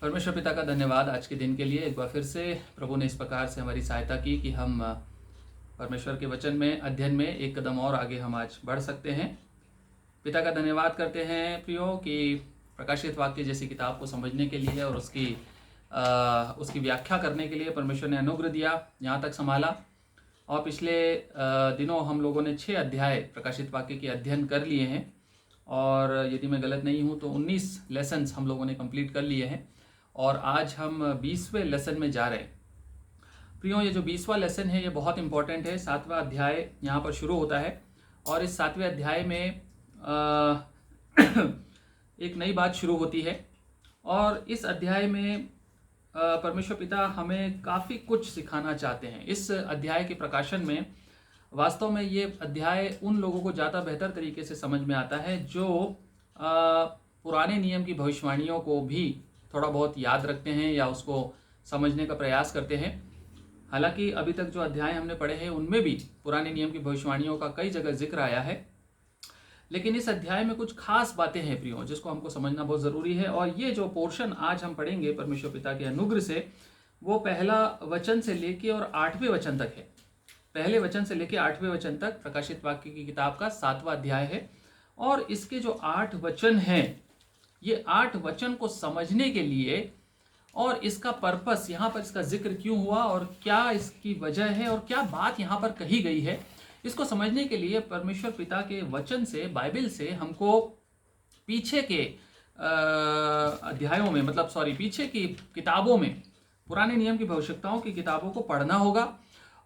परमेश्वर पिता का धन्यवाद आज के दिन के लिए। एक बार फिर से प्रभु ने इस प्रकार से हमारी सहायता की कि हम परमेश्वर के वचन में अध्ययन में एक कदम और आगे हम आज बढ़ सकते हैं। पिता का धन्यवाद करते हैं प्रियो कि प्रकाशित वाक्य जैसी किताब को समझने के लिए और उसकी व्याख्या करने के लिए परमेश्वर ने अनुग्रह दिया, यहाँ तक संभाला। और पिछले दिनों हम लोगों ने 6 अध्याय प्रकाशित वाक्य के अध्ययन कर लिए हैं और यदि मैं गलत नहीं हूँ तो 19 लेसन्स हम लोगों ने कंप्लीट कर लिए हैं और आज हम 20वें लेसन में जा रहे हैं। प्रियो, ये जो 20वां लेसन है ये बहुत इंपॉर्टेंट है। 7वां अध्याय यहाँ पर शुरू होता है और इस 7वें अध्याय में एक नई बात शुरू होती है और इस अध्याय में परमेश्वर पिता हमें काफ़ी कुछ सिखाना चाहते हैं। इस अध्याय के प्रकाशन में वास्तव में ये अध्याय उन लोगों को ज़्यादा बेहतर तरीके से समझ में आता है जो पुराने नियम की भविष्यवाणियों को भी थोड़ा बहुत याद रखते हैं या उसको समझने का प्रयास करते हैं। हालांकि अभी तक जो अध्याय हमने पढ़े हैं उनमें भी पुराने नियम की भविष्यवाणियों का कई जगह जिक्र आया है, लेकिन इस अध्याय में कुछ खास बातें हैं प्रियो जिसको हमको समझना बहुत ज़रूरी है। और ये जो पोर्शन आज हम पढ़ेंगे परमेश्वर पिता के अनुग्रह से, वो पहला वचन से लेके और 8वें वचन तक है। पहले वचन से लेके 8वें वचन तक प्रकाशित वाक्य की किताब का 7वां अध्याय है और इसके जो 8 वचन हैं, ये 8 वचन को समझने के लिए और इसका पर्पस, यहाँ पर इसका जिक्र क्यों हुआ और क्या इसकी वजह है और क्या बात यहाँ पर कही गई है, इसको समझने के लिए परमेश्वर पिता के वचन से, बाइबल से हमको पीछे के अध्यायों में पीछे की किताबों में, पुराने नियम की भविष्यताओं की किताबों को पढ़ना होगा।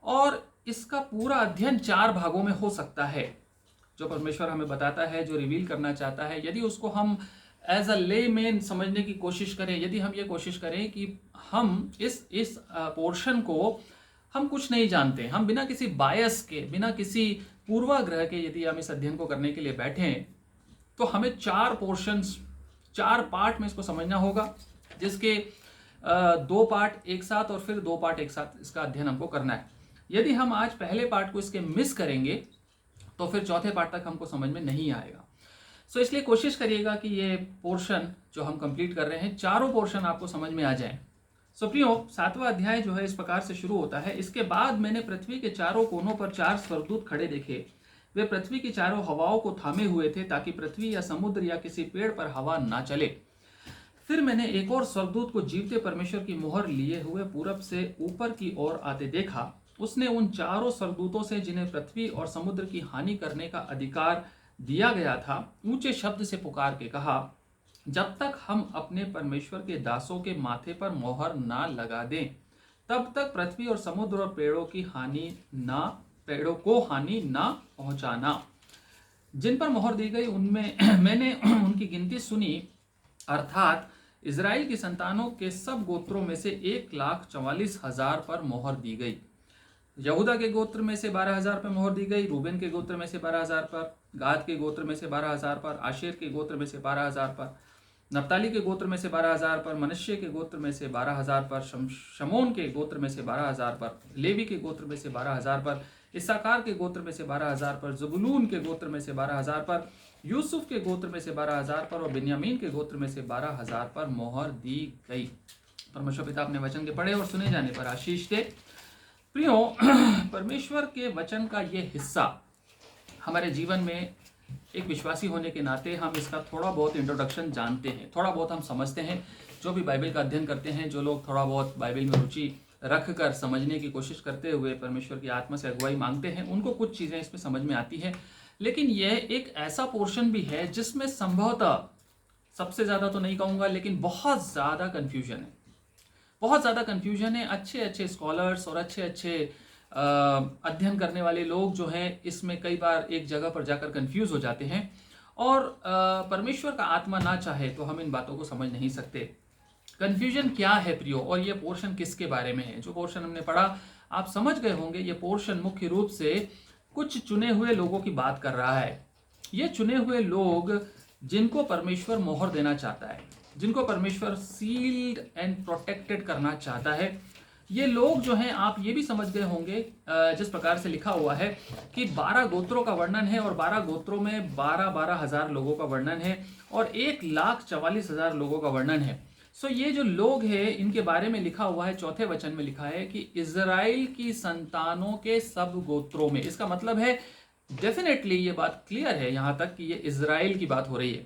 और इसका पूरा अध्ययन 4 भागों में हो सकता है। जो परमेश्वर हमें बताता है, जो रिवील करना चाहता है, यदि उसको हम एज अ लेमैन समझने की कोशिश करें, यदि हम ये कोशिश करें कि हम इस पोर्शन को हम कुछ नहीं जानते, हम बिना किसी बायस के, बिना किसी पूर्वाग्रह के यदि हम इस अध्ययन को करने के लिए बैठें, तो हमें 4 पोर्शंस, 4 पार्ट में इसको समझना होगा, जिसके 2 पार्ट एक साथ और फिर 2 पार्ट एक साथ इसका अध्ययन हमको करना है। यदि हम आज पहले पार्ट को इसके मिस करेंगे तो फिर चौथे पार्ट तक हमको समझ में नहीं आएगा। सो इसलिए कोशिश करिएगा कि ये पोर्शन जो हम कंप्लीट कर रहे हैं, चारों पोर्शन आपको समझ में आ जाएं। सो प्रियो, 7वां अध्याय जो है इस प्रकार से शुरू होता है। इसके बाद मैंने पृथ्वी के चारों कोनों पर 4 स्वर्गदूत खड़े देखे। वे पृथ्वी की चारों हवाओं को थामे हुए थे ताकि पृथ्वी या समुद्र या किसी पेड़ पर हवा ना चले। फिर मैंने एक और स्वर्गदूत को जीवते परमेश्वर की मुहर लिए हुए पूरब से ऊपर की ओर आते देखा। उसने उन 4 स्वर्गदूतों से, जिन्हें पृथ्वी और समुद्र की हानि करने का अधिकार दिया गया था, ऊंचे शब्द से पुकार के कहा, जब तक हम अपने परमेश्वर के दासों के माथे पर मोहर ना लगा दें, तब तक पृथ्वी और समुद्र और पेड़ों को हानि ना पहुंचाना। जिन पर मोहर दी गई उनमें मैंने उनकी गिनती सुनी, अर्थात इजराइल की संतानों के सब गोत्रों में से 1,44,000 पर मोहर दी गई। यहूदा के गोत्र में से 12,000 पर मोहर दी गई, रूबेन के गोत्र में से 12,000 पर, गाद के गोत्र में से 12,000 पर, आशेर के गोत्र में से 12,000 पर, नप्ताली के गोत्र में से 12,000 पर, मनश्शे के गोत्र में से 12,000 पर, शमोन के गोत्र में से 12,000 पर, लेवी के गोत्र में से 12,000 पर, इस्साकार के गोत्र में से 12,000 पर, ज़बूलून के गोत्र में से 12,000 पर, यूसुफ के गोत्र में से 12,000 पर और बिन्यामीन के गोत्र में से 12,000 पर मोहर दी गई। परमेश्वर पिता अपने वचन के पढ़े और सुने जाने पर आशीष दे। प्रियो, परमेश्वर के वचन का ये हिस्सा हमारे जीवन में एक विश्वासी होने के नाते हम इसका थोड़ा बहुत इंट्रोडक्शन जानते हैं, थोड़ा बहुत हम समझते हैं। जो भी बाइबल का अध्ययन करते हैं, जो लोग थोड़ा बहुत बाइबल में रुचि रख कर समझने की कोशिश करते हुए परमेश्वर की आत्मा से अगुवाई मांगते हैं, उनको कुछ चीज़ें इसमें समझ में आती है। लेकिन यह एक ऐसा पोर्शन भी है जिसमें संभवतः, सबसे ज़्यादा तो नहीं कहूँगा, लेकिन बहुत ज़्यादा कन्फ्यूजन है, बहुत ज़्यादा कन्फ्यूजन है। अच्छे स्कॉलर्स और अच्छे अध्ययन करने वाले लोग जो हैं, इसमें कई बार एक जगह पर जाकर कन्फ्यूज़ हो जाते हैं और परमेश्वर का आत्मा ना चाहे तो हम इन बातों को समझ नहीं सकते। कन्फ्यूजन क्या है प्रियो, और ये पोर्शन किसके बारे में है? जो पोर्शन हमने पढ़ा, आप समझ गए होंगे, ये पोर्शन मुख्य रूप से कुछ चुने हुए लोगों की बात कर रहा है। ये चुने हुए लोग जिनको परमेश्वर मोहर देना चाहता है, जिनको परमेश्वर सील्ड एंड प्रोटेक्टेड करना चाहता है, ये लोग जो हैं, आप ये भी समझ गए होंगे जिस प्रकार से लिखा हुआ है कि 12 गोत्रों का वर्णन है और 12 गोत्रों में 12,000 लोगों का वर्णन है और 1,44,000 लोगों का वर्णन है। सो ये जो लोग हैं इनके बारे में लिखा हुआ है, चौथे वचन में लिखा है कि इज़राइल की संतानों के सब गोत्रों में। इसका मतलब है डेफिनेटली ये बात क्लियर है यहां तक कि ये इज़राइल की बात हो रही है।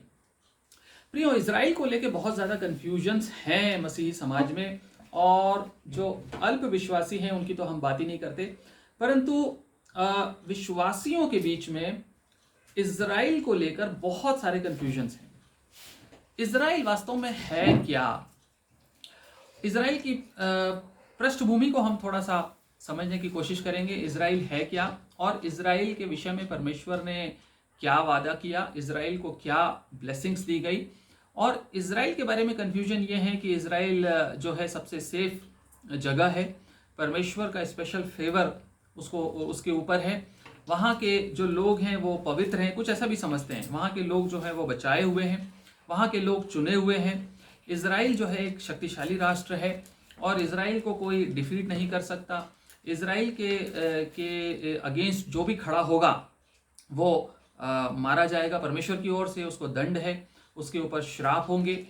प्रियो, इज़राइल को लेके बहुत ज़्यादा कन्फ्यूजन्स हैं मसीही समाज में, और जो अल्प विश्वासी हैं उनकी तो हम बात ही नहीं करते, परंतु विश्वासियों के बीच में इज़राइल को लेकर बहुत सारे कन्फ्यूजन्स हैं। इज़राइल वास्तव में है क्या? इज़राइल की पृष्ठभूमि को हम थोड़ा सा समझने की कोशिश करेंगे। इज़राइल है क्या, और इज़राइल के विषय में परमेश्वर ने क्या वादा किया, इज़राइल को क्या ब्लेसिंग्स दी गई। और इज़राइल के बारे में कन्फ्यूजन ये है कि इज़राइल जो है सबसे सेफ जगह है, परमेश्वर का स्पेशल फेवर उसके ऊपर है, वहाँ के जो लोग हैं वो पवित्र हैं, कुछ ऐसा भी समझते हैं। वहाँ के लोग जो हैं वो बचाए हुए हैं, वहाँ के लोग चुने हुए हैं। इज़राइल जो है एक शक्तिशाली राष्ट्र है और इज़राइल को कोई डिफीट नहीं कर सकता। इज़राइल के अगेंस्ट जो भी खड़ा होगा वो मारा जाएगा परमेश्वर की ओर से, उसको दंड है, उसके ऊपर श्राप होंगे,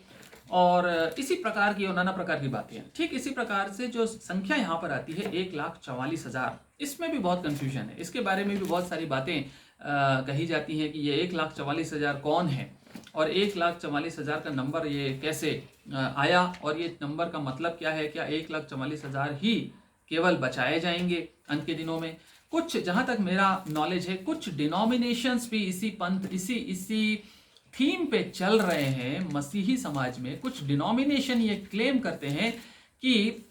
और इसी प्रकार की और नाना प्रकार की बातें हैं। ठीक इसी प्रकार से जो संख्या यहाँ पर आती है 1,44,000, इसमें भी बहुत कंफ्यूजन है। इसके बारे में भी बहुत सारी बातें कही जाती हैं कि ये 1,44,000 कौन है, और 1,44,000 का नंबर ये कैसे आया, और ये नंबर का मतलब क्या है। क्या 1,44,000 ही केवल बचाए जाएंगे अंत के दिनों में? कुछ, जहां तक मेरा नॉलेज है, कुछ डिनोमिनेशंस भी इसी पंथ इसी थीम पे चल रहे हैं मसीही समाज में। कुछ डिनोमिनेशन ये क्लेम करते हैं कि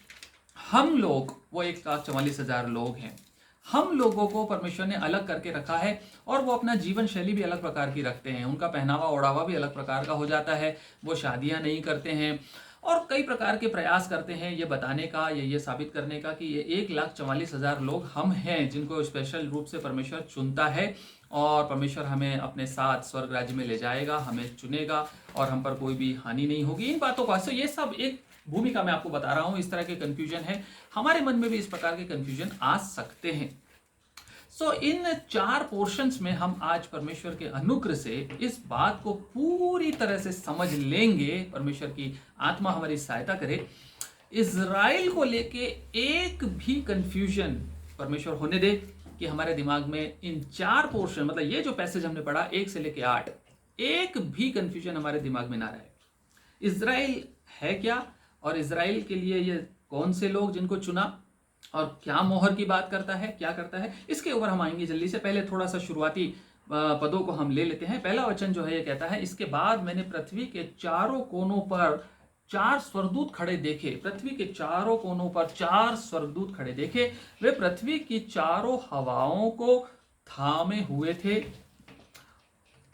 हम लोग वो 1,44,000 लोग हैं, हम लोगों को परमेश्वर ने अलग करके रखा है, और वो अपना जीवन शैली भी अलग प्रकार की रखते हैं, उनका पहनावा ओढ़ावा भी अलग प्रकार का हो जाता है, वो शादियां नहीं करते हैं, और कई प्रकार के प्रयास करते हैं ये बताने का, ये साबित करने का कि ये 1,44,000 लोग हम हैं जिनको स्पेशल रूप से परमेश्वर चुनता है, और परमेश्वर हमें अपने साथ स्वर्ग राज्य में ले जाएगा, हमें चुनेगा, और हम पर कोई भी हानि नहीं होगी। इन बातों का ये सब एक भूमिका मैं आपको बता रहा हूं। इस तरह के कंफ्यूजन है, हमारे मन में भी इस प्रकार के कंफ्यूजन आ सकते हैं। इन 4 पोर्शंस में हम आज परमेश्वर के अनुग्रह से इस बात को पूरी तरह से समझ लेंगे। परमेश्वर की आत्मा हमारी सहायता करे। इज़राइल को लेके एक भी कंफ्यूजन परमेश्वर होने दे कि हमारे दिमाग में इन 4 पोर्शन, मतलब ये जो पैसेज हमने पढ़ा 1 से लेके 8, एक भी कंफ्यूजन हमारे दिमाग में ना रहे। इज़राइल है क्या, और इज़राइल के लिए ये कौन से लोग जिनको चुना, और क्या मोहर की बात करता है, क्या करता है, इसके ऊपर हम आएंगे जल्दी से। पहले थोड़ा सा शुरुआती पदों को हम ले लेते हैं। पहला वचन जो है ये कहता है, इसके बाद मैंने पृथ्वी के चारों कोनों पर 4 स्वर्गदूत खड़े देखे। पृथ्वी के चारों कोनों पर 4 स्वर्गदूत खड़े देखे, वे पृथ्वी की चारों हवाओं को थामे हुए थे,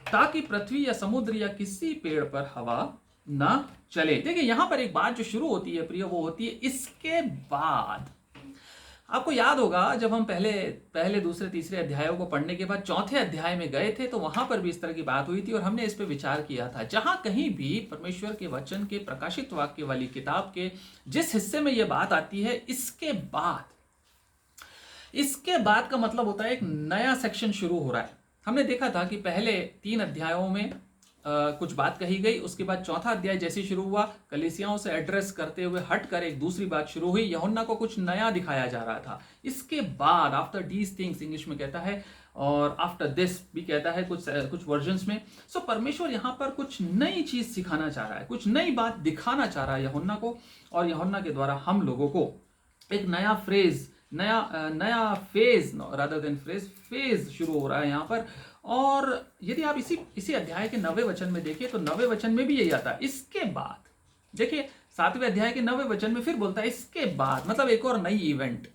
ताकि पृथ्वी या समुद्र या किसी पेड़ पर हवा ना चले। देखिए यहां पर एक बात जो शुरू होती है प्रिय, वो होती है इसके बाद। आपको याद होगा जब हम पहले दूसरे तीसरे अध्यायों को पढ़ने के बाद चौथे अध्याय में गए थे, तो वहां पर भी इस तरह की बात हुई थी, और हमने इस पर विचार किया था। जहां कहीं भी परमेश्वर के वचन के प्रकाशित वाक्य वाली किताब के जिस हिस्से में यह बात आती है इसके बाद का मतलब होता है एक नया सेक्शन शुरू हो रहा है। हमने देखा था कि पहले 3 अध्यायों में कुछ बात कही गई, उसके बाद चौथा अध्याय जैसे शुरू हुआ, कलीसियाओं से एड्रेस करते हुए हटकर एक दूसरी बात शुरू हुई। यूहन्ना को कुछ नया दिखाया जा रहा था। इसके बाद आफ्टर दीज थिंग्स इंग्लिश में कहता है, और आफ्टर दिस भी कहता है कुछ वर्जन्स में। परमेश्वर यहाँ पर कुछ नई चीज सिखाना चाह रहा है, कुछ नई बात दिखाना चाह रहा है यूहन्ना को, और यूहन्ना के द्वारा हम लोगों को एक नया फेज रादर देन फेज शुरू हो रहा है यहाँ पर। और यदि आप इसी अध्याय के 9वें वचन में देखिए, तो 9वें वचन में भी यही आता है, इसके बाद। देखिए 7वें अध्याय के 9वें वचन में फिर बोलता है इसके बाद, मतलब एक और नई इवेंट।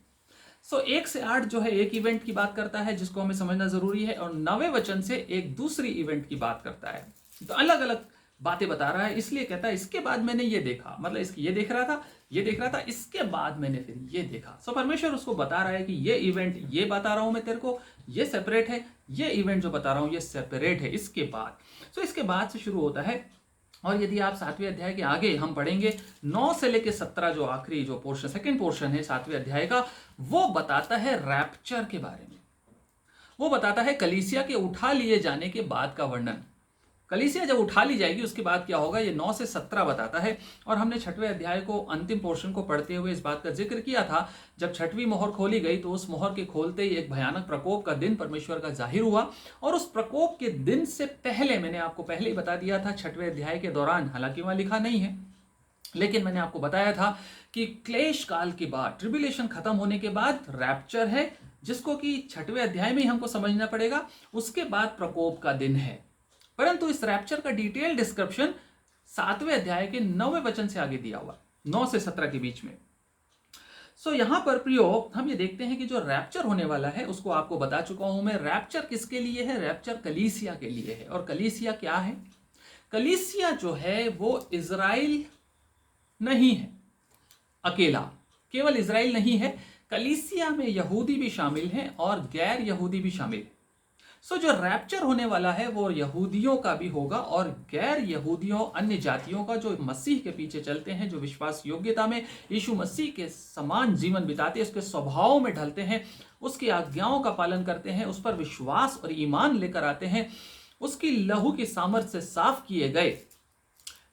1 से 8 जो है एक इवेंट की बात करता है जिसको हमें समझना जरूरी है, और 9वें वचन से एक दूसरी इवेंट की बात करता है। तो अलग अलग बातें बता रहा है, इसलिए कहता है इसके बाद मैंने ये देखा, मतलब ये देख रहा था, इसके बाद मैंने फिर ये देखा। परमेश्वर उसको बता रहा है कि ये इवेंट ये बता रहा हूं मैं तेरे को, ये सेपरेट है, ये इवेंट जो बता रहा हूं ये सेपरेट है। इसके बाद इसके बाद से शुरू होता है। और यदि आप 7वें अध्याय के आगे हम पढ़ेंगे 9 से लेकर 17, जो आखिरी जो पोर्शन, सेकंड पोर्शन है 7वें अध्याय का, वो बताता है रैप्चर के बारे में। वो बताता है कलीसिया के उठा लिए जाने के बाद का वर्णन। कलीसिया जब उठा ली जाएगी उसके बाद क्या होगा, ये 9 से 17 बताता है। और हमने 6वें अध्याय को अंतिम पोर्शन को पढ़ते हुए इस बात का जिक्र किया था, जब 6वीं मोहर खोली गई तो उस मोहर के खोलते ही एक भयानक प्रकोप का दिन परमेश्वर का जाहिर हुआ। और उस प्रकोप के दिन से पहले, मैंने आपको पहले ही बता दिया था 6वें अध्याय के दौरान, हालांकि वहां लिखा नहीं है, लेकिन मैंने आपको बताया था कि क्लेश काल के बाद, ट्रिब्यूलेशन खत्म होने के बाद रैप्चर है, जिसको कि 6वें अध्याय में ही हमको समझना पड़ेगा। उसके बाद प्रकोप का दिन है। परंतु इस रैप्चर का डिटेल डिस्क्रिप्शन 7वें अध्याय के 9वें वचन से आगे दिया हुआ, 9 से 17 के बीच में। सो यहां पर प्रियो हम ये देखते हैं कि जो रैप्चर होने वाला है उसको आपको बता चुका हूं मैं। रैप्चर किसके लिए है? रैप्चर कलीसिया के लिए है। और कलीसिया क्या है? कलीसिया जो है वो इजराइल नहीं है अकेला, केवल इजराइल नहीं है, कलीसिया में यहूदी भी शामिल हैं और गैर यहूदी भी शामिल हैं। सो जो रैप्चर होने वाला है वो यहूदियों का भी होगा और गैर यहूदियों, अन्य जातियों का, जो मसीह के पीछे चलते हैं, जो विश्वास योग्यता में यीशु मसीह के समान जीवन बिताते हैं, उसके स्वभाव में ढलते हैं, उसकी आज्ञाओं का पालन करते हैं, उस पर विश्वास और ईमान लेकर आते हैं, उसकी लहू की सामर्थ से साफ किए गए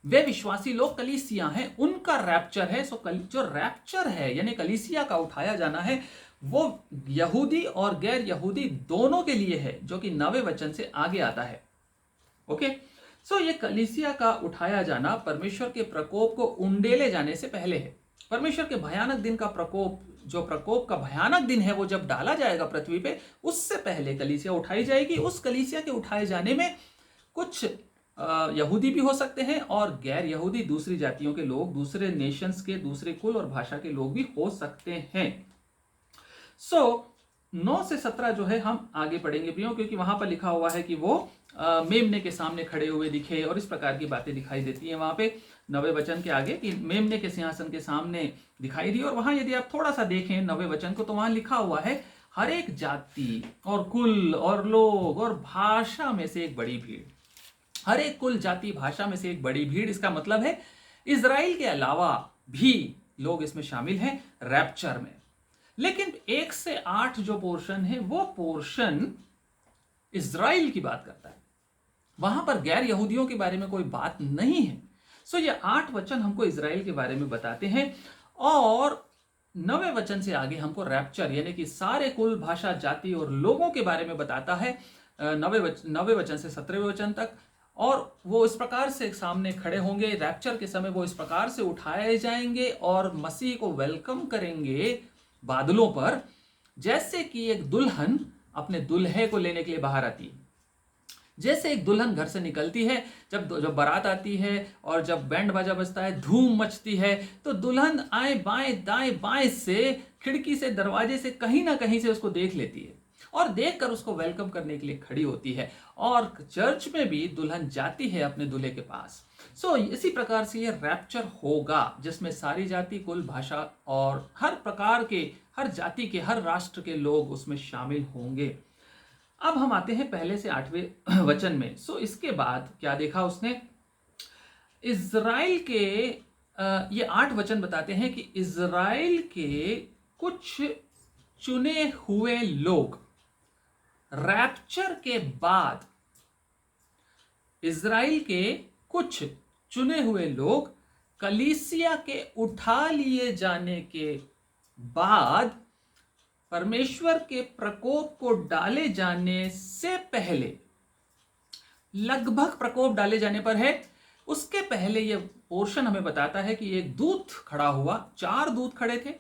वे विश्वासी लोग कलीसिया हैं, उनका रैप्चर है। सो जो रैप्चर है यानी कलीसिया का उठाया जाना है, वो यहूदी और गैर यहूदी दोनों के लिए है, जो कि 9वें वचन से आगे आता है। ओके, सो ये कलीसिया का उठाया जाना परमेश्वर के प्रकोप को उंडेले जाने से पहले है। परमेश्वर के भयानक दिन का प्रकोप, जो प्रकोप का भयानक दिन है, वो जब डाला जाएगा पृथ्वी पे, उससे पहले कलीसिया उठाई जाएगी। उस कलीसिया के उठाए जाने में कुछ यहूदी भी हो सकते हैं और गैर यहूदी, दूसरी जातियों के लोग, दूसरे नेशंस के, दूसरे कुल और भाषा के लोग भी हो सकते हैं। सो 9 से 17 जो है हम आगे पढ़ेंगे प्रियो, क्योंकि वहां पर लिखा हुआ है कि वो मेमने के सामने खड़े हुए दिखे और इस प्रकार की बातें दिखाई देती हैं वहां पे 9वें वचन के आगे, कि मेमने के सिंहासन के सामने दिखाई दी। और वहां यदि आप थोड़ा सा देखें 9वें वचन को, तो वहां लिखा हुआ है हर एक जाति और कुल और लोग और भाषा में से एक बड़ी भीड़। हर एक कुल, जाति, भाषा में से एक बड़ी भीड़, इसका मतलब है इजराइल के अलावा भी लोग इसमें शामिल हैं रैप्चर में। लेकिन 1 से 8 जो पोर्शन है वो पोर्शन इजराइल की बात करता है, वहां पर गैर यहूदियों के बारे में कोई बात नहीं है। सो ये 8 वचन हमको इजराइल के बारे में बताते हैं और 9वें वचन से आगे हमको रैप्चर यानी कि सारे कुल, भाषा, जाति और लोगों के बारे में बताता है 9वें वचन से 17वें वचन तक। और वो इस प्रकार से सामने खड़े होंगे रैप्चर के समय, वो इस प्रकार से उठाए जाएंगे और मसीह को वेलकम करेंगे बादलों पर, जैसे कि एक दुल्हन अपने दुल्हे को लेने के लिए बाहर आती है। जैसे एक दुल्हन घर से निकलती है, जब बारात आती है और जब बैंड बाजा बजता है, धूम मचती है, तो दुल्हन आए बाएं दाएं बाएं से, खिड़की से, दरवाजे से, कहीं ना कहीं से उसको देख लेती है और देखकर उसको वेलकम करने के लिए खड़ी होती है। और चर्च में भी दुल्हन जाती है अपने दूल्हे के पास। सो इसी प्रकार से ये रैप्चर होगा, जिसमें सारी जाति, कुल, भाषा और हर प्रकार के, हर जाति के, हर राष्ट्र के लोग उसमें शामिल होंगे। अब हम आते हैं पहले से 8वें वचन में। सो इसके बाद क्या देखा उसने? इजराइल के ये 8 वचन बताते हैं कि इजराइल के कुछ चुने हुए लोग रैप्चर के बाद, इजराइल के कुछ चुने हुए लोग कलीसिया के उठा लिए जाने के बाद, परमेश्वर के प्रकोप को डाले जाने से पहले, लगभग प्रकोप डाले जाने पर है, उसके पहले यह पोर्शन हमें बताता है कि एक दूत खड़ा हुआ। 4 दूत खड़े थे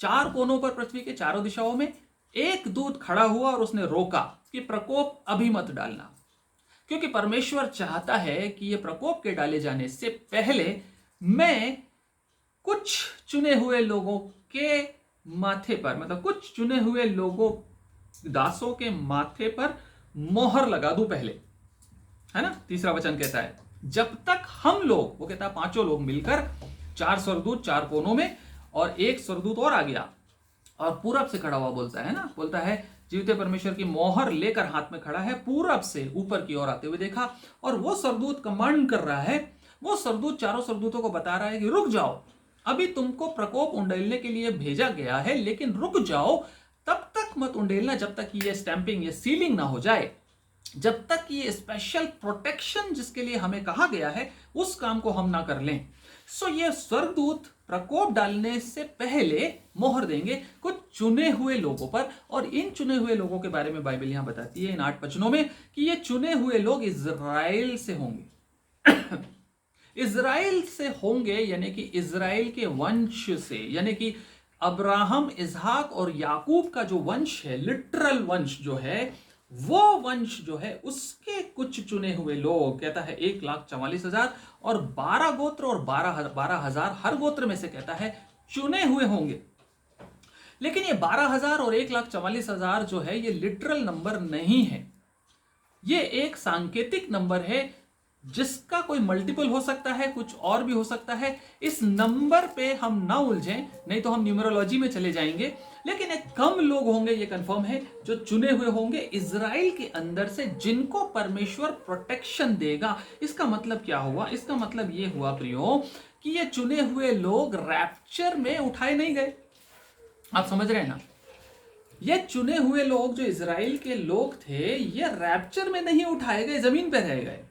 4 कोनों पर, पृथ्वी के चारों दिशाओं में। एक दूत खड़ा हुआ और उसने रोका कि प्रकोप अभी मत डालना, क्योंकि परमेश्वर चाहता है कि यह प्रकोप के डाले जाने से पहले मैं कुछ चुने हुए लोगों के माथे पर, मतलब कुछ चुने हुए लोगों, दासों के माथे पर मोहर लगा दूं पहले, है ना। तीसरा वचन कहता है जब तक हम लोग, वो कहता है 5 लोग मिलकर, 4 स्वर्गदूत 4 कोनों में और एक स्वर्गदूत और आ गया और पूरब से खड़ा हुआ बोलता है ना, बोलता है जीवते परमेश्वर की मोहर लेकर हाथ में खड़ा है, पूरब से ऊपर की ओर आते हुए देखा। और वो स्वर्गदूत कमांड कर रहा है, वो स्वर्गदूत 4 स्वर्गदूतों को बता रहा है कि रुक जाओ, अभी तुमको प्रकोप उंडेलने के लिए भेजा गया है, लेकिन रुक जाओ, तब तक मत उंडेलना जब तक ये स्टैंपिंग, ये सीलिंग ना हो जाए। जब तक ये स्पेशल प्रोटेक्शन जिसके लिए हमें कहा गया है उस काम को हम ना कर लें। सो ये स्वर्गदूत प्रकोप डालने से पहले मोहर देंगे कुछ चुने हुए लोगों पर, और इन चुने हुए लोगों के बारे में बाइबल यहां बताती है इन 8 वचनों में कि ये चुने हुए लोग इजराइल से होंगे। इजराइल से होंगे यानी कि इजराइल के वंश से, यानी कि अब्राहम, इसहाक और याकूब का जो वंश है, लिटरल वंश जो है, वो वंश जो है उसके कुछ चुने हुए लोग, कहता है 1,44,000 और 12 गोत्र और 12,000 हर गोत्र में से कहता है चुने हुए होंगे। लेकिन ये 12,000 और 1,44,000 जो है ये लिटरल नंबर नहीं है, ये एक सांकेतिक नंबर है जिसका कोई मल्टीपल हो सकता है, कुछ और भी हो सकता है। इस नंबर पे हम ना उलझें, नहीं तो हम न्यूमरोलॉजी में चले जाएंगे। लेकिन एक कम लोग होंगे, ये कंफर्म है, जो चुने हुए होंगे इजराइल के अंदर से, जिनको परमेश्वर प्रोटेक्शन देगा। इसका मतलब क्या हुआ? इसका मतलब ये हुआ प्रियो कि ये चुने हुए लोग रैप्चर में उठाए नहीं गए। आप समझ रहे हैं ना? ये चुने हुए लोग जो इजराइल के लोग थे, ये रैप्चर में नहीं उठाए गए, जमीन पर रह गए,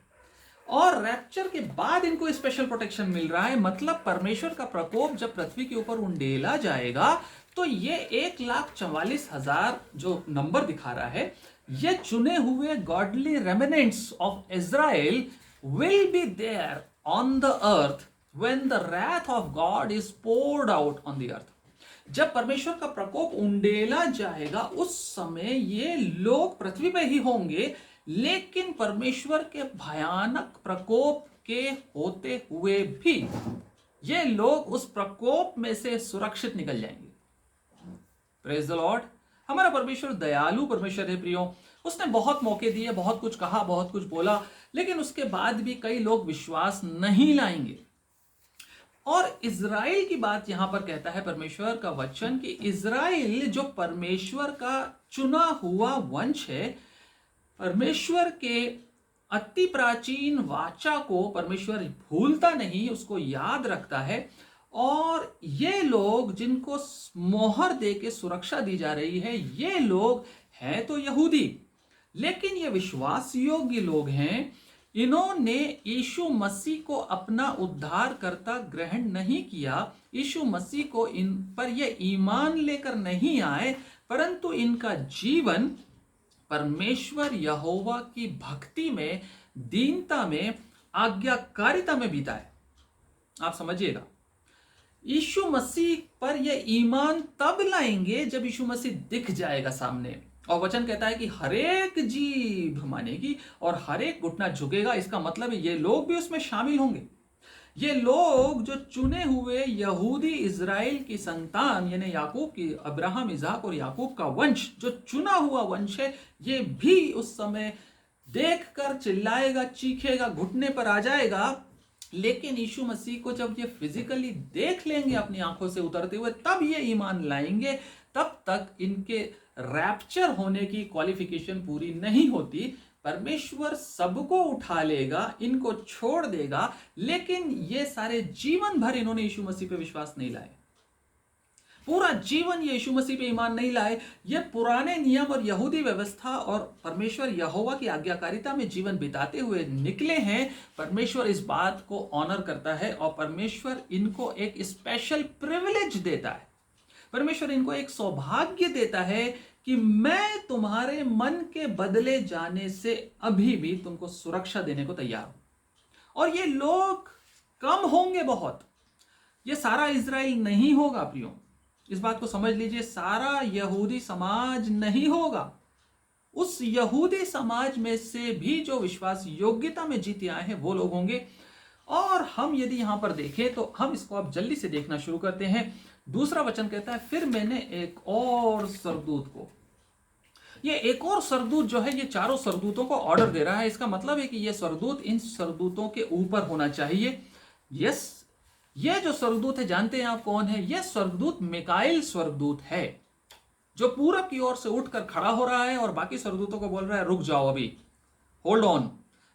और रैप्चर के बाद इनको स्पेशल प्रोटेक्शन मिल रहा है। मतलब परमेश्वर का प्रकोप जब पृथ्वी के ऊपर उंडेला जाएगा तो ये 1,44,000 जो नंबर दिखा रहा है, ये चुने हुए godly remnants of Israel will be there on the earth when the wrath of God is poured out on the earth. जब परमेश्वर का प्रकोप उंडेला जाएगा उस समय ये लोग पृथ्वी पे ही होंगे, लेकिन परमेश्वर के भयानक प्रकोप के होते हुए भी ये लोग उस प्रकोप में से सुरक्षित निकल जाएंगे। Praise the Lord. हमारा परमेश्वर दयालु परमेश्वर है प्रियो। उसने बहुत मौके दिए, बहुत कुछ कहा, बहुत कुछ बोला, लेकिन उसके बाद भी कई लोग विश्वास नहीं लाएंगे। और इजराइल की बात यहां पर कहता है परमेश्वर का वचन कि इजराइल जो परमेश्वर का चुना हुआ वंश है, परमेश्वर के अति प्राचीन वाचा को परमेश्वर भूलता नहीं, उसको याद रखता है। और ये लोग जिनको मोहर दे के सुरक्षा दी जा रही है, ये लोग हैं तो यहूदी, लेकिन ये विश्वास योग्य लोग हैं। इन्होंने यीशु मसीह को अपना उद्धारकर्ता ग्रहण नहीं किया, यीशु मसीह को इन पर ये ईमान लेकर नहीं आए, परंतु इनका जीवन परमेश्वर यहोवा की भक्ति में, दीनता में, आज्ञाकारिता में बीता है। आप समझिएगा, यीशु मसीह पर यह ईमान तब लाएंगे जब यीशु मसीह दिख जाएगा सामने। और वचन कहता है कि हरेक जीभ मानेगी और हरेक घुटना झुकेगा। इसका मतलब है ये लोग भी उसमें शामिल होंगे। ये लोग जो चुने हुए यहूदी इजराइल की संतान, यानी याकूब की, अब्राहम, इसहाक और याकूब का वंश, जो चुना हुआ वंश है, ये भी उस समय देखकर चिल्लाएगा, चीखेगा, घुटने पर आ जाएगा। लेकिन यीशु मसीह को जब ये फिजिकली देख लेंगे अपनी आंखों से उतरते हुए, तब ये ईमान लाएंगे। तब तक इनके रैप्चर होने की क्वालिफिकेशन पूरी नहीं होती। परमेश्वर सबको उठा लेगा, इनको छोड़ देगा, लेकिन ये सारे जीवन भर इन्होंने यीशु मसीह पे विश्वास नहीं लाए, पूरा जीवन ये यीशु मसीह पे ईमान नहीं लाए। ये पुराने नियम और यहूदी व्यवस्था और परमेश्वर यहोवा की आज्ञाकारिता में जीवन बिताते हुए निकले हैं। परमेश्वर इस बात को ऑनर करता है और परमेश्वर इनको एक स्पेशल प्रिविलेज देता है। परमेश्वर इनको एक सौभाग्य देता है कि मैं तुम्हारे मन के बदले जाने से अभी भी तुमको सुरक्षा देने को तैयार हूं। और ये लोग कम होंगे बहुत, ये सारा इजराइल नहीं होगा प्रियो, इस बात को समझ लीजिए। सारा यहूदी समाज नहीं होगा, उस यहूदी समाज में से भी जो विश्वास योग्यता में जीते आए हैं वो लोग होंगे। और हम यदि यहां पर देखें तो हम इसको अब जल्दी से देखना शुरू करते हैं। दूसरा वचन कहता है, फिर मैंने एक और सरदूत को, ये एक और सरदूत जो है, ये चारों सरदूतों को ऑर्डर दे रहा है। इसका मतलब है कि ये सरदूत इन सरदूतों के ऊपर होना चाहिए। यस, ये जो स्वर्गदूत है, जानते हैं आप कौन है? ये स्वर्गदूत मिकाएल स्वर्गदूत है, जो पूरब की ओर से उठकर खड़ा हो रहा है और बाकी स्वर्गदूतों को बोल रहा है, रुक जाओ, अभी होल्ड ऑन,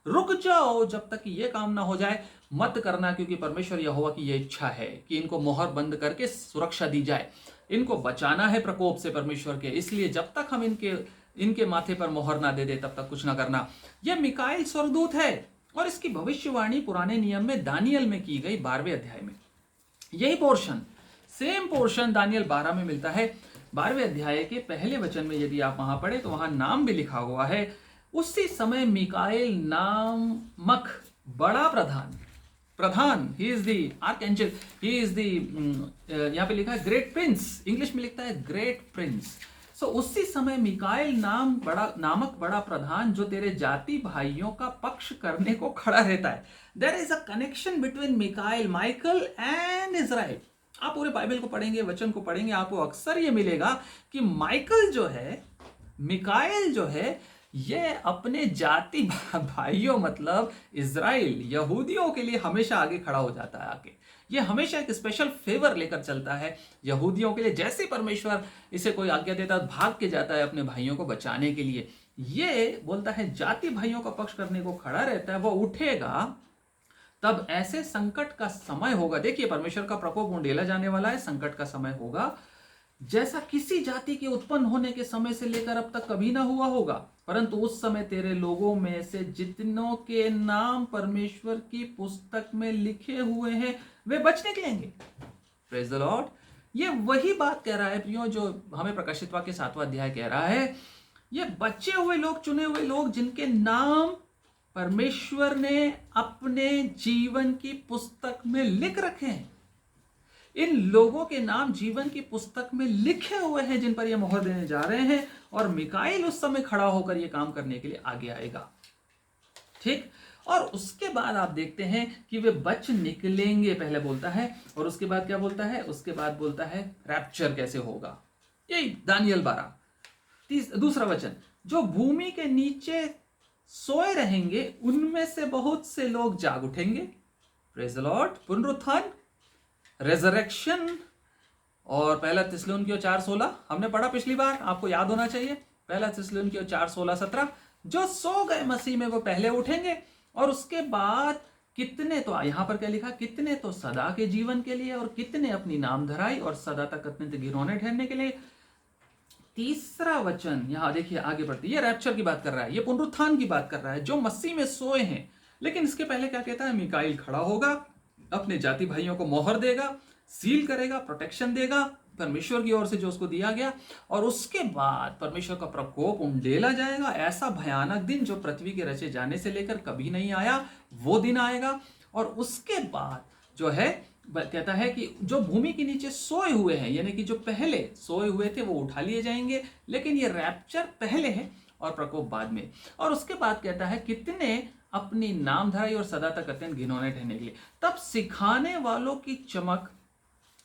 रुक जाओ, जब तक ये काम ना हो जाए मत करना, क्योंकि परमेश्वर यहोवा की ये इच्छा है कि इनको मोहर बंद करके सुरक्षा दी जाए। इनको बचाना है प्रकोप से परमेश्वर के, इसलिए जब तक हम इनके इनके माथे पर मोहर ना दे दे तब तक कुछ ना करना। यह मिकाइल स्वर्गदूत है और इसकी भविष्यवाणी पुराने नियम में दानियल में की गई 12वें अध्याय में। यही पोर्शन, सेम पोर्शन दानियल 12 में मिलता है। 12वें अध्याय के पहले वचन में यदि आप वहां पढ़े तो वहां नाम भी लिखा हुआ है, उसी समय मिकाइल नामक बड़ा प्रधान, he is the archangel, he is the, यहाँ पे लिखा है ग्रेट प्रिंस, इंग्लिश में लिखता है ग्रेट प्रिंस। सो उसी समय मिकाइल नामक बड़ा प्रधान जो तेरे जाति भाइयों का पक्ष करने को खड़ा रहता है। There is a connection between Mikail, Michael and Israel. आप पूरे बाइबल को पढ़ेंगे, वचन को पढ़ेंगे, आपको अक्सर ये मिलेगा कि माइकल जो है, मिकाइल जो है, ये अपने जाति भाइयों मतलब इजराइल, यहूदियों के लिए हमेशा आगे खड़ा हो जाता है। आगे ये हमेशा एक स्पेशल फेवर लेकर चलता है यहूदियों के लिए। जैसे परमेश्वर इसे कोई आज्ञा देता है, भाग के जाता है अपने भाइयों को बचाने के लिए। ये बोलता है जाति भाइयों का पक्ष करने को खड़ा रहता है, वो उठेगा तब ऐसे संकट का समय होगा। देखिए परमेश्वर का प्रकोप उंडेला जाने वाला है, संकट का समय होगा जैसा किसी जाति के उत्पन्न होने के समय से लेकर अब तक कभी ना हुआ होगा। परंतु उस समय तेरे लोगों में से जितनों के नाम परमेश्वर की पुस्तक में लिखे हुए हैं वे बच निकलेंगे। Praise the Lord. ये वही बात कह रहा है प्रियो जो हमें प्रकाशित वाक्य 7वां अध्याय कह रहा है। ये बचे हुए लोग, चुने हुए लोग जिनके नाम परमेश्वर ने अपने जीवन की पुस्तक में लिख रखे हैं, इन लोगों के नाम जीवन की पुस्तक में लिखे हुए हैं जिन पर ये मोहर देने जा रहे हैं। और मिकाइल उस समय खड़ा होकर ये काम करने के लिए आगे आएगा। ठीक, और उसके बाद आप देखते हैं कि वे बच निकलेंगे पहले बोलता है, और उसके बाद क्या बोलता है, उसके बाद बोलता है रैप्चर कैसे होगा। यही दानियल 12 दूसरा वचन, जो भूमि के नीचे सोए रहेंगे उनमें से बहुत से लोग जाग उठेंगे। Praise the Lord. पुनरुत्थान, रेजरेक्शन। और पहला थिस्सलुनीकियों 4:16 हमने पढ़ा पिछली बार, आपको याद होना चाहिए। पहला थिस्सलुनीकियों 4:16-17, जो सो गए मसीह में वो पहले उठेंगे, और उसके बाद कितने, तो यहां पर क्या लिखा, कितने तो सदा के जीवन के लिए और कितने अपनी नामधराई और सदा तक अत्यंत घिनौने ठहरने के लिए। तीसरा वचन यहां देखिए आगे बढ़ते, ये रैप्चर की बात कर रहा है, ये पुनरुत्थान की बात कर रहा है, जो मसीह में सोए हैं। लेकिन इसके पहले क्या कहता है, मिकाइल खड़ा होगा, अपने जाति भाइयों को मोहर देगा, सील करेगा, प्रोटेक्शन देगा परमेश्वर की ओर से जो उसको दिया गया, और उसके बाद परमेश्वर का प्रकोप उंडेला जाएगा। ऐसा भयानक दिन जो पृथ्वी के रचे जाने से लेकर कभी नहीं आया, वो दिन आएगा। और उसके बाद जो है कहता है कि जो भूमि के नीचे सोए हुए हैं, यानी कि जो पहले सोए हुए थे वो उठा लिए जाएंगे। लेकिन ये रैप्चर पहले है और प्रकोप बाद में। और उसके बाद कहता है कितने अपनी नामधराई और सदा तक अत्यंत घिनौने ठहरने के लिए। तब सिखाने वालों की चमक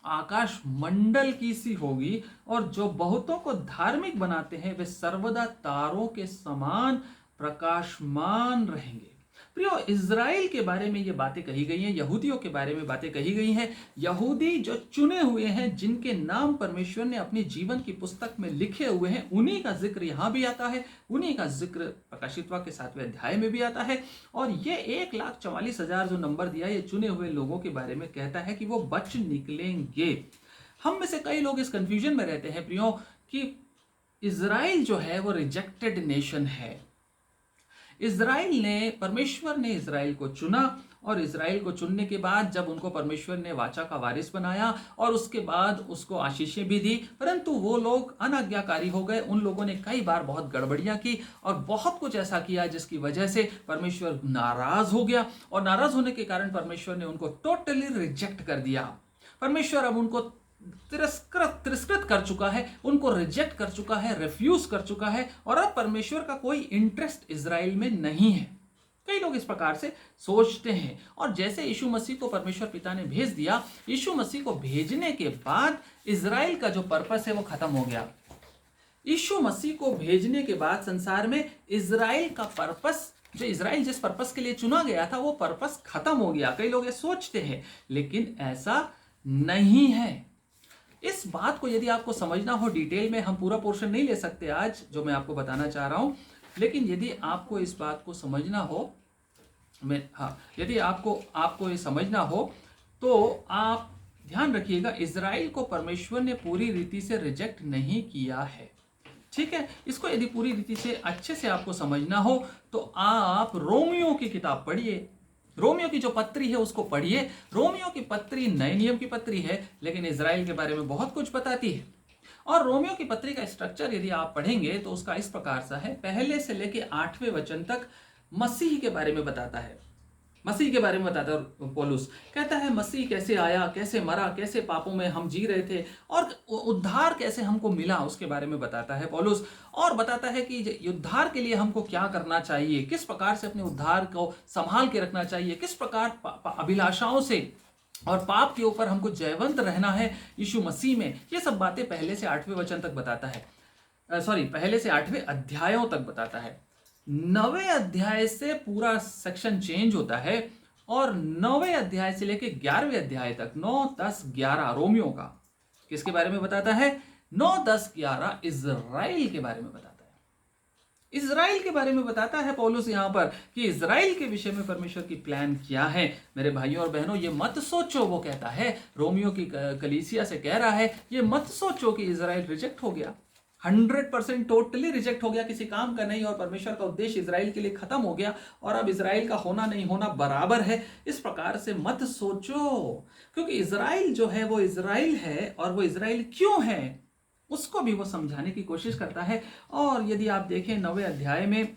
आकाश मंडल की सी होगी, और जो बहुतों को धार्मिक बनाते हैं वे सर्वदा तारों के समान प्रकाशमान रहेंगे। प्रियो, इज़राइल के बारे में ये बातें कही गई हैं, यहूदियों के बारे में बातें कही गई हैं। यहूदी जो चुने हुए हैं, जिनके नाम परमेश्वर ने अपनी जीवन की पुस्तक में लिखे हुए हैं, उन्हीं का जिक्र यहाँ भी आता है, उन्हीं का जिक्र प्रकाशित वाक्य 7वें अध्याय में भी आता है। और ये 1,44,000 जो नंबर दिया, ये चुने हुए लोगों के बारे में कहता है कि वो बच निकलेंगे। हम में से कई लोग इस कंफ्यूजन में रहते हैं प्रियो कि इज़राइल जो है वो रिजेक्टेड नेशन है। इज़राइल ने, परमेश्वर ने इज़राइल को चुना, और इज़राइल को चुनने के बाद जब उनको परमेश्वर ने वाचा का वारिस बनाया और उसके बाद उसको आशीषें भी दी, परंतु वो लोग अनाज्ञाकारी हो गए। उन लोगों ने कई बार बहुत गड़बड़ियां की और बहुत कुछ ऐसा किया जिसकी वजह से परमेश्वर नाराज हो गया, और नाराज होने के कारण परमेश्वर ने उनको टोटली रिजेक्ट कर दिया। परमेश्वर अब उनको तिरस्कृत कर चुका है, उनको रिजेक्ट कर चुका है, रिफ्यूज कर चुका है, और अब परमेश्वर का कोई इंटरेस्ट इज़राइल में नहीं है। कई लोग इस प्रकार से सोचते हैं। और जैसे यीशु मसीह को परमेश्वर पिता ने भेज दिया, यीशु मसीह को भेजने के बाद इज़राइल का जो पर्पस है वो खत्म हो गया। यीशु मसीह को भेजने के बाद संसार में इज़राइल का पर्पस, जो इज़राइल जिस पर्पस के लिए चुना गया था, वो पर्पस खत्म हो गया। कई लोग ये सोचते हैं, लेकिन ऐसा नहीं है। इस बात को यदि आपको समझना हो डिटेल में, हम पूरा पोर्शन नहीं ले सकते आज जो मैं आपको बताना चाह रहा हूं, लेकिन यदि आपको इस बात को समझना हो, यदि आपको ये समझना हो तो आप ध्यान रखिएगा, इज़राइल को परमेश्वर ने पूरी रीति से रिजेक्ट नहीं किया है। ठीक है, इसको यदि पूरी रीति से अच्छे से आपको समझना हो तो आप रोमियो की किताब पढ़िए, रोमियो की जो पत्री है उसको पढ़िए। रोमियो की पत्री नए नियम की पत्री है, लेकिन इजराइल के बारे में बहुत कुछ बताती है। और रोमियो की पत्री का स्ट्रक्चर यदि आप पढ़ेंगे तो उसका इस प्रकार सा है, पहले से लेके 8वें वचन तक मसीह के बारे में बताता है। मसीह के बारे में बताता है पौलुस, कहता है मसीह कैसे आया, कैसे मरा, कैसे पापों में हम जी रहे थे और उद्धार कैसे हमको मिला, उसके बारे में बताता है पौलुस। और बताता है कि उद्धार के लिए हमको क्या करना चाहिए, किस प्रकार से अपने उद्धार को संभाल के रखना चाहिए, किस प्रकार अभिलाषाओं से और पाप के ऊपर हमको जयवंत रहना है यीशु मसीह में। ये सब बातें पहले से 8वें वचन तक बताता है, पहले से 8वें अध्यायों तक बताता है। 9वें अध्याय से पूरा सेक्शन चेंज होता है और 9वें अध्याय से लेके 11वें अध्याय तक 9, 10, 11 रोमियो का किसके बारे में बताता है? 9, 10, 11 इजराइल के बारे में बताता है। इजराइल के बारे में बताता है पौलुस यहाँ पर कि इजराइल के विषय में परमेश्वर की प्लान क्या है। मेरे भाइयों और बहनों, ये मत सोचो, वो कहता है रोमियो की कलीसिया से कह रहा है, ये मत सोचो कि इजराइल रिजेक्ट हो गया, 100% टोटली रिजेक्ट हो गया, किसी काम का नहीं, और परमेश्वर का उद्देश्य इजराइल के लिए खत्म हो गया और अब इजराइल का होना नहीं होना बराबर है। इस प्रकार से मत सोचो, क्योंकि इजराइल जो है वो इजराइल है, और वो इजराइल क्यों है उसको भी वो समझाने की कोशिश करता है। और यदि आप देखें 9वें अध्याय में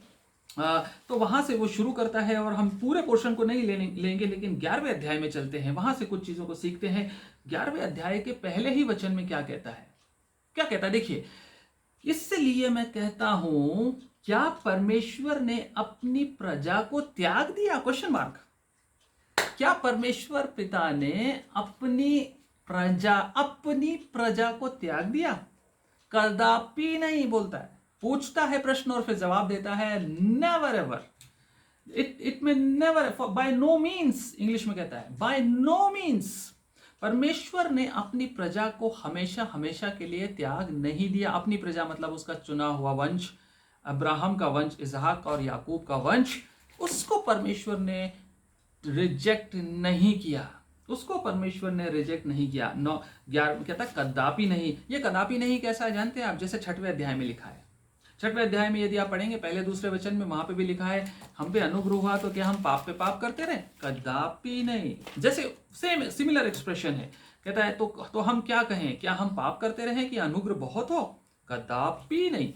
तो वहां से वो शुरू करता है, और हम पूरे पोर्शन को नहीं लेंगे, लेकिन 11वें अध्याय में चलते हैं, वहां से कुछ चीजों को सीखते हैं। 11वें अध्याय के पहले ही वचन में क्या कहता है, क्या कहता है देखिए, इसलिए मैं कहता हूं, क्या परमेश्वर ने अपनी प्रजा को त्याग दिया? Question mark. क्या परमेश्वर पिता ने अपनी प्रजा को त्याग दिया? कदापि नहीं बोलता है, पूछता है प्रश्न और फिर जवाब देता है नेवर एवर। इट में never, by no means, English में कहता है बाय नो मीन्स। परमेश्वर ने अपनी प्रजा को हमेशा हमेशा के लिए त्याग नहीं दिया। अपनी प्रजा मतलब उसका चुना हुआ वंश, अब्राहम का वंश, इसहाक और याकूब का वंश, उसको परमेश्वर ने रिजेक्ट नहीं किया, उसको परमेश्वर ने रिजेक्ट नहीं किया। 9-11 कहता कदापि नहीं। ये कदापि नहीं कैसा है जानते हैं आप? जैसे 6वें अध्याय में लिखा है, 6वें अध्याय में यदि आप पढ़ेंगे पहले दूसरे वचन में, वहां पे भी लिखा है हम पे अनुग्रह हुआ तो क्या हम पाप पे पाप करते रहे? कदापि नहीं। जैसे सेम सिमिलर एक्सप्रेशन है, कहता है तो हम क्या कहें, क्या हम पाप करते रहे कि अनुग्रह बहुत हो? कदापि नहीं।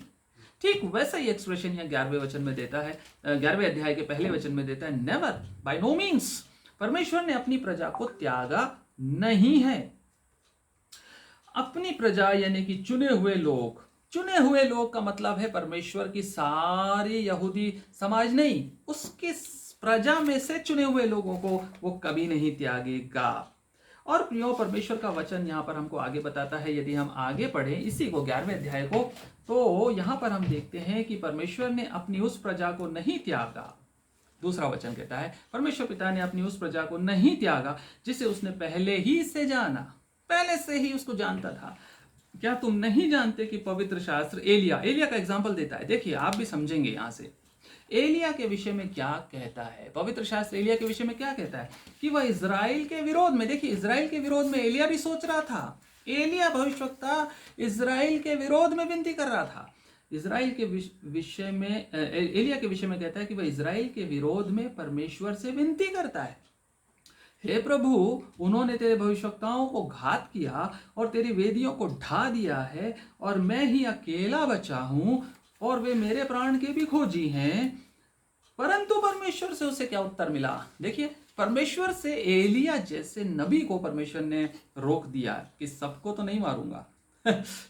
ठीक वैसा ही एक्सप्रेशन यहाँ 11वें वचन में देता है, 11वें अध्याय के पहले वचन में देता है, नेवर, बाय नो मीन्स। परमेश्वर ने अपनी प्रजा को त्यागा नहीं है। अपनी प्रजा यानी कि चुने हुए लोग, चुने हुए लोग का मतलब है परमेश्वर की सारी यहूदी समाज नहीं, उसकी प्रजा में से चुने हुए लोगों को वो कभी नहीं त्यागेगा। और प्रियो, परमेश्वर का वचन यहाँ पर हमको आगे बताता है, यदि हम आगे पढ़ें इसी को 11वें अध्याय को, तो यहाँ पर हम देखते हैं कि परमेश्वर ने अपनी उस प्रजा को नहीं त्यागा। दूसरा वचन कहता है परमेश्वर पिता ने अपनी उस प्रजा को नहीं त्यागा जिसे उसने पहले ही से जाना, पहले से ही उसको जानता था। क्या तुम नहीं जानते कि पवित्र शास्त्र एलिया का एग्जाम्पल देता है? देखिए आप भी समझेंगे यहां से एलिया के विषय में क्या कहता है। पवित्र शास्त्र एलिया के विषय में क्या कहता है कि वह इजराइल के विरोध में, देखिए इजराइल के विरोध में एलिया भी सोच रहा था, एलिया भविष्यवक्ता इजराइल के विरोध में विनती कर रहा था। इजराइल के विषय में एलिया के विषय में कहता है कि वह इजराइल के विरोध में परमेश्वर से विनती करता है, हे प्रभु, उन्होंने तेरे भविष्यवक्ताओं को घात किया और तेरी वेदियों को ढा दिया है, और मैं ही अकेला बचा हूं और वे मेरे प्राण के भी खोजी हैं। परंतु परमेश्वर से उसे क्या उत्तर मिला? देखिए, परमेश्वर से एलिया जैसे नबी को परमेश्वर ने रोक दिया कि सबको तो नहीं मारूंगा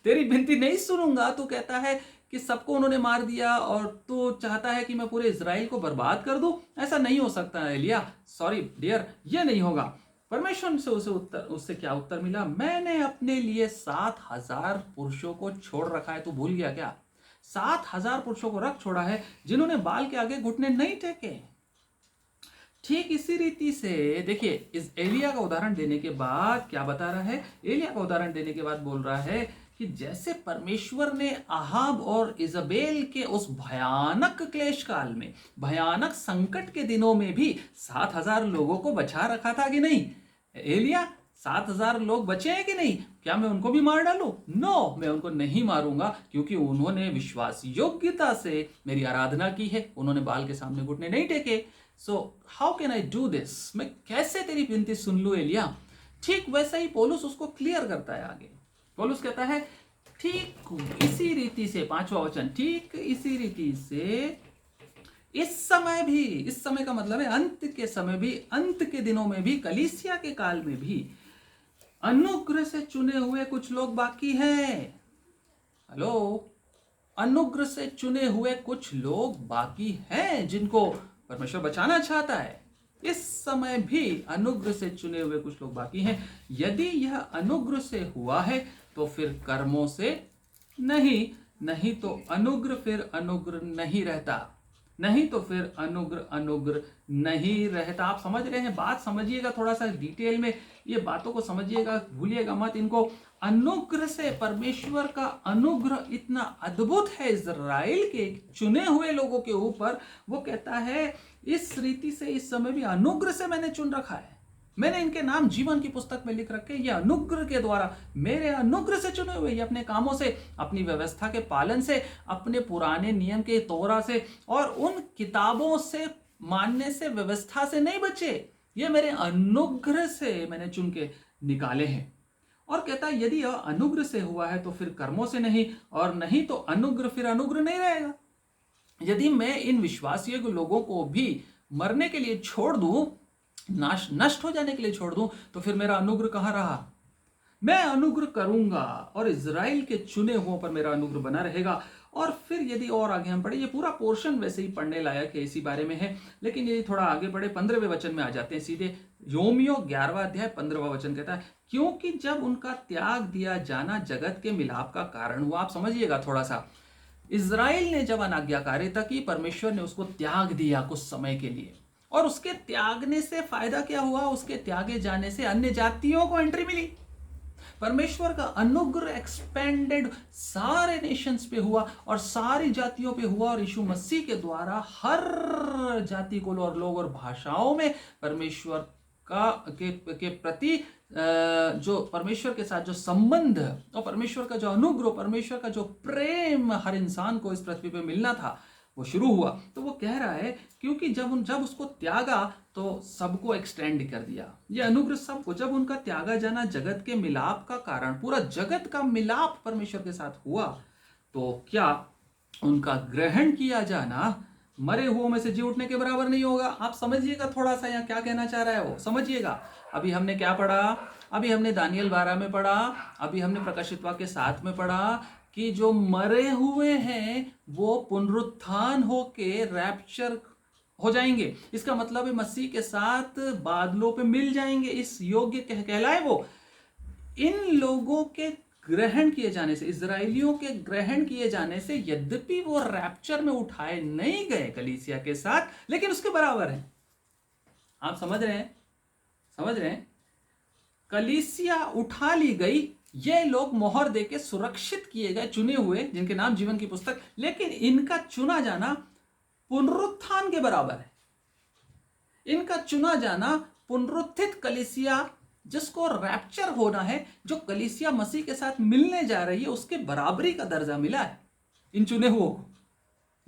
तेरी विनती नहीं सुनूंगा। तो कहता है कि सबको उन्होंने मार दिया और तो चाहता है कि मैं पूरे इजराइल को बर्बाद कर दूं। ऐसा नहीं हो सकता एलिया, सॉरी डियर, ये नहीं होगा। परमेश्वर से उससे क्या उत्तर मिला? मैंने अपने लिए 7,000 पुरुषों को छोड़ रखा है। तू भूल गया क्या? 7,000 पुरुषों को रख छोड़ा है जिन्होंने बाल के आगे घुटने नहीं टेके। ठीक इसी रीति से देखिए, इस एलिया का उदाहरण देने के बाद क्या बता रहा है? एलिया का उदाहरण देने के बाद बोल रहा है कि जैसे परमेश्वर ने अहाब और इजबेल के उस भयानक क्लेश काल में, भयानक संकट के दिनों में भी 7,000 लोगों को बचा रखा था कि नहीं? एलिया 7,000 लोग बचे हैं कि नहीं, क्या मैं उनको भी मार डालूं? नो, मैं उनको नहीं मारूंगा, क्योंकि उन्होंने विश्वास योग्यता से मेरी आराधना की है, उन्होंने बाल के सामने घुटने नहीं टेके। So how can I do this, मैं कैसे तेरी विनती सुन लूं एलिया? ठीक वैसा ही पौलुस उसको क्लियर करता है आगे। पौलुस कहता है ठीक इसी रीति से, 5वां वचन, ठीक इसी रीति से इस समय भी, इस समय का मतलब है अंत के समय भी, अंत के दिनों में भी, कलीसिया के काल में भी अनुग्रह से चुने हुए कुछ लोग बाकी हैं। हेलो, अनुग्रह से चुने हुए कुछ लोग बाकी हैं जिनको परमेश्वर बचाना चाहता है। इस समय भी अनुग्रह से चुने हुए कुछ लोग बाकी हैं। यदि यह अनुग्रह से हुआ है तो फिर कर्मों से नहीं, नहीं तो अनुग्रह फिर अनुग्रह नहीं रहता, नहीं तो फिर अनुग्रह अनुग्रह नहीं रहता। आप समझ रहे हैं? बात समझिएगा थोड़ा सा डिटेल में, ये बातों को समझिएगा, भूलिएगा मत इनको। अनुग्रह से, परमेश्वर का अनुग्रह इतना अद्भुत है इजराइल के चुने हुए लोगों के ऊपर। वो कहता है इस रीति से इस समय भी अनुग्रह से मैंने चुन रखा है, मैंने इनके नाम जीवन की पुस्तक में लिख रखे। ये अनुग्रह के द्वारा, मेरे अनुग्रह से चुने हुए, ये अपने कामों से, अपनी व्यवस्था के पालन से, अपने पुराने नियम के तोरा से और उन किताबों से मानने से, व्यवस्था से नहीं बचे। ये मेरे अनुग्रह से मैंने चुन के निकाले हैं। और कहता है यदि यह अनुग्रह से हुआ है तो फिर कर्मों से नहीं, और नहीं तो अनुग्रह फिर अनुग्रह नहीं रहेगा। यदि मैं इन विश्वासियों के लोगों को भी मरने के लिए छोड़ दूं, नष्ट हो जाने के लिए छोड़ दूं, तो फिर मेरा अनुग्रह कहां रहा? मैं अनुग्रह करूंगा और इजराइल के चुने हुओं पर मेरा अनुग्रह बना रहेगा। और फिर यदि और आगे हम पढ़े, ये पूरा पोर्शन वैसे ही पढ़ने लायक है, इसी बारे में है, लेकिन यदि थोड़ा आगे बढ़े 15वें वचन में आ जाते हैं सीधे। रोमियो 11वां अध्याय 15वां वचन कहता है, क्योंकि जब उनका त्याग दिया जाना जगत के मिलाप का कारण हुआ। आप समझिएगा थोड़ा सा, इजराइल ने जब अनाज्ञाकारिता की, परमेश्वर ने उसको त्याग दिया कुछ समय के लिए, और उसके त्यागने से फायदा क्या हुआ? उसके त्यागे जाने से अन्य जातियों को एंट्री मिली। परमेश्वर का अनुग्रह एक्सपेंडेड सारे नेशंस पे हुआ और सारी जातियों पे हुआ, और यीशु मसीह के द्वारा हर जाति को और लोग और भाषाओं में परमेश्वर के प्रति जो परमेश्वर के साथ जो संबंध और परमेश्वर का जो अनुग्रह, परमेश्वर का जो प्रेम हर इंसान को इस पृथ्वी पे मिलना था, वो शुरू हुआ। तो वो कह रहा है क्योंकि जब उसको त्यागा तो सबको एक्सटेंड कर दिया, ये अनुग्रह सबको। जब उनका त्यागा जाना जगत के मिलाप का कारण, पूरा जगत का मिलाप परमेश्वर के साथ हुआ, तो क्या उनका ग्रहण किया जाना मरे हुओं में से जी उठने के बराबर नहीं होगा? आप समझिएगा थोड़ा सा यहाँ क्या कहना चाह रहा है वो, समझिएगा। अभी हमने क्या पढ़ा? अभी हमने दानियल 12 में पढ़ा, अभी हमने प्रकाशित वाक्य 7 में पढ़ा कि जो मरे हुए हैं वो पुनरुत्थान होके रैप्चर हो जाएंगे। इसका मतलब है मसीह के साथ बादलों पे मिल जाएंगे। इस योग्य कहलाए वो। इन लोगों के ग्रहण किए जाने से, इजराइलियों के ग्रहण किए जाने से, यद्यपि वो रैप्चर में उठाए नहीं गए कलीसिया के साथ, लेकिन उसके बराबर है। आप समझ रहे हैं? समझ रहे हैं? कलीसिया उठा ली गई, ये लोग मोहर देके सुरक्षित किए गए, चुने हुए, जिनके नाम जीवन की पुस्तक, लेकिन इनका चुना जाना पुनरुत्थान के बराबर है। इनका चुना जाना पुनरुत्थित कलीसिया, जिसको रैप्चर होना है, जो कलीसिया मसीह के साथ मिलने जा रही है, उसके बराबरी का दर्जा मिला है इन चुने हुओं को।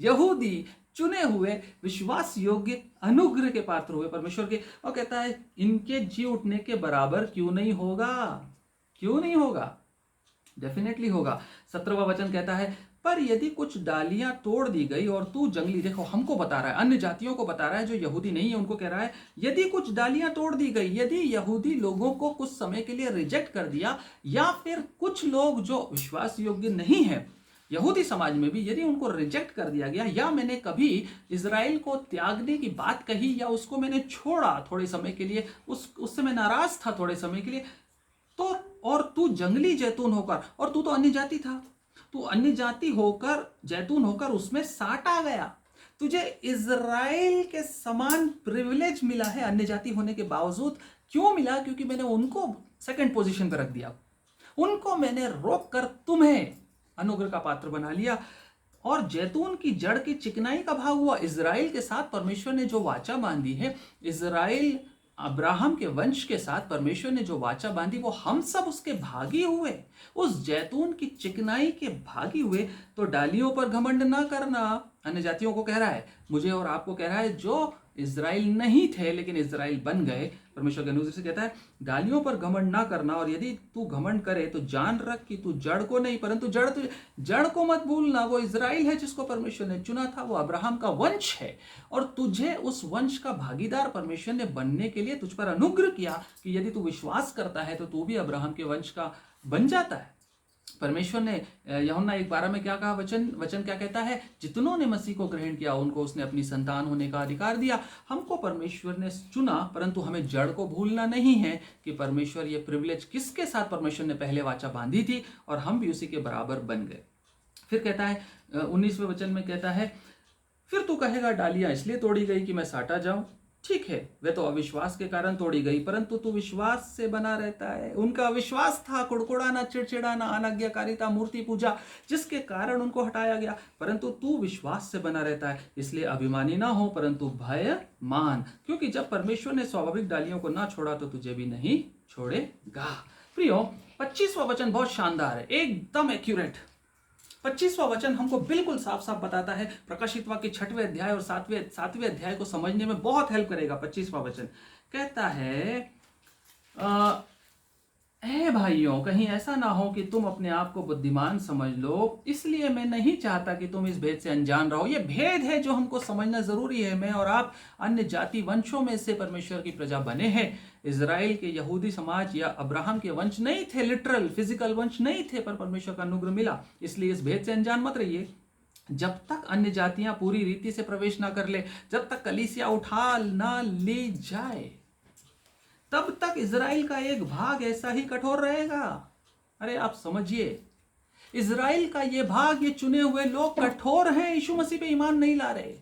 यहूदी चुने हुए, विश्वास योग्य, अनुग्रह के पात्र हुए परमेश्वर के, और कहता है इनके जी उठने के बराबर क्यों नहीं होगा? क्यों नहीं होगा? डेफिनेटली होगा। 17वां वचन कहता है, पर यदि कुछ डालियां तोड़ दी गई और तू जंगली, देखो हमको बता रहा है, अन्य जातियों को बता रहा है जो यहूदी नहीं है, उनको कह रहा है यदि कुछ डालियां तोड़ दी गई, यदि यहूदी लोगों को कुछ समय के लिए रिजेक्ट कर दिया, या फिर कुछ लोग जो विश्वास योग्य नहीं है यहूदी समाज में भी, यदि उनको रिजेक्ट कर दिया गया, या मैंने कभी इजराइल को त्यागने की बात कही, या उसको मैंने छोड़ा थोड़े समय के लिए, उससे मैं नाराज था थोड़े समय के लिए, तो और तू जंगली जैतून होकर, और तू तो अन्य जाति था, तू अन्य जाति होकर, जैतून होकर उसमें साटा गया, तुझे इजराइल के समान प्रिविलेज मिला है अन्य जाति होने के बावजूद। क्यों मिला? क्योंकि मैंने उनको सेकंड पोजीशन पर रख दिया, उनको मैंने रोक कर तुम्हें अनुग्रह का पात्र बना लिया। और जैतून की जड़ की चिकनाई का भाग हुआ। इजराइल के साथ परमेश्वर ने जो वाचा बांधी है, इजराइल अब्राहम के वंश के साथ परमेश्वर ने जो वाचा बांधी वो हम सब उसके भागी हुए, उस जैतून की चिकनाई के भागी हुए। तो डालियों पर घमंड ना करना, अन्य जातियों को कह रहा है, मुझे और आपको कह रहा है जो इज़राइल नहीं थे लेकिन इज़राइल बन गए। परमेश्वर के अनुसार से कहता है डालियों पर घमंड ना करना, और यदि तू घमंड करे तो जान रख कि तू जड़ को नहीं परंतु जड़ को मत भूलना। वो इज़राइल है जिसको परमेश्वर ने चुना था, वो अब्राहम का वंश है, और तुझे उस वंश का भागीदार परमेश्वर ने बनने के लिए तुझ पर अनुग्रह किया कि यदि तू विश्वास करता है तो तू भी अब्राहम के वंश का बन जाता है। परमेश्वर ने यूहन्ना 1:12 में क्या कहा, वचन क्या कहता है, जितनों ने मसीह को ग्रहण किया उनको उसने अपनी संतान होने का अधिकार दिया। हमको परमेश्वर ने चुना, परंतु हमें जड़ को भूलना नहीं है कि परमेश्वर ये प्रिविलेज किसके साथ परमेश्वर ने पहले वाचा बांधी थी, और हम भी उसी के बराबर बन गए। फिर कहता है 19वें वचन में कहता है, फिर तू कहेगा डालियां इसलिए तोड़ी गई कि मैं साटा जाऊं। ठीक है, वे तो अविश्वास के कारण तोड़ी गई, परंतु तू विश्वास से बना रहता है। उनका अविश्वास था, कुड़कुड़ाना, चिड़चिड़ाना, अनाज्ञाकारिता, मूर्ति पूजा, जिसके कारण उनको हटाया गया, परंतु तू विश्वास से बना रहता है। इसलिए अभिमानी ना हो परंतु भय मान, क्योंकि जब परमेश्वर ने स्वाभाविक डालियों को ना छोड़ा तो तुझे भी नहीं छोड़ेगा। प्रियो, 25वां वचन बहुत शानदार है, एकदम एक्यूरेट। 25वां वचन हमको बिल्कुल साफ साफ बताता है, प्रकाशित वाक्य 6वें अध्याय और 7वें अध्याय को समझने में बहुत हेल्प करेगा। 25वां वचन कहता है, हे भाइयों, कहीं ऐसा ना हो कि तुम अपने आप को बुद्धिमान समझ लो, इसलिए मैं नहीं चाहता कि तुम इस भेद से अनजान रहो। ये भेद है जो हमको समझना जरूरी है। मैं और आप अन्य जाति वंशों में से परमेश्वर की प्रजा बने हैं। इज़राइल के यहूदी समाज या अब्राहम के वंश नहीं थे, लिटरल फिजिकल वंश नहीं थे, पर परमेश्वर का अनुग्रह मिला। इसलिए इस भेद से अनजान मत रहिए। जब तक अन्य जातियां पूरी रीति से प्रवेश ना कर ले, जब तक कलीसिया उठा ना ली जाए, तब तक इज़राइल का एक भाग ऐसा ही कठोर रहेगा। अरे आप समझिए, इज़राइल का ये भाग, ये चुने हुए लोग कठोर हैं, यीशु मसीह पे ईमान नहीं ला रहे।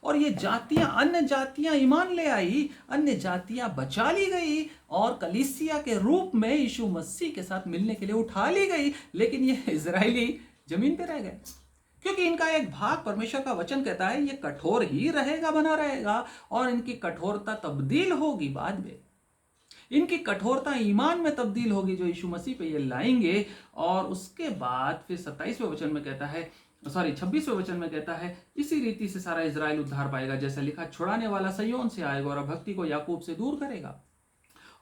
और ये जातियां, अन्य जातियां ईमान ले आई, अन्य जातियां बचा ली गई और कलीसिया के रूप में यीशु मसीह के साथ मिलने के लिए उठा ली गई। लेकिन ये इज़राइली जमीन पे रह गए, क्योंकि इनका एक भाग, परमेश्वर का वचन कहता है, ये कठोर ही रहेगा, बना रहेगा, और इनकी कठोरता तब्दील होगी बाद में। इनकी कठोरता ईमान में तब्दील होगी जो यीशु मसीह पे ये लाएंगे। और उसके बाद फिर 26वें वचन में कहता है, 26वें वचन में कहता है, इसी रीति से सारा इज़राइल उद्धार पाएगा, जैसा लिखा, छुड़ाने वाला सिय्योन से आएगा और भक्ति को याकूब से दूर करेगा,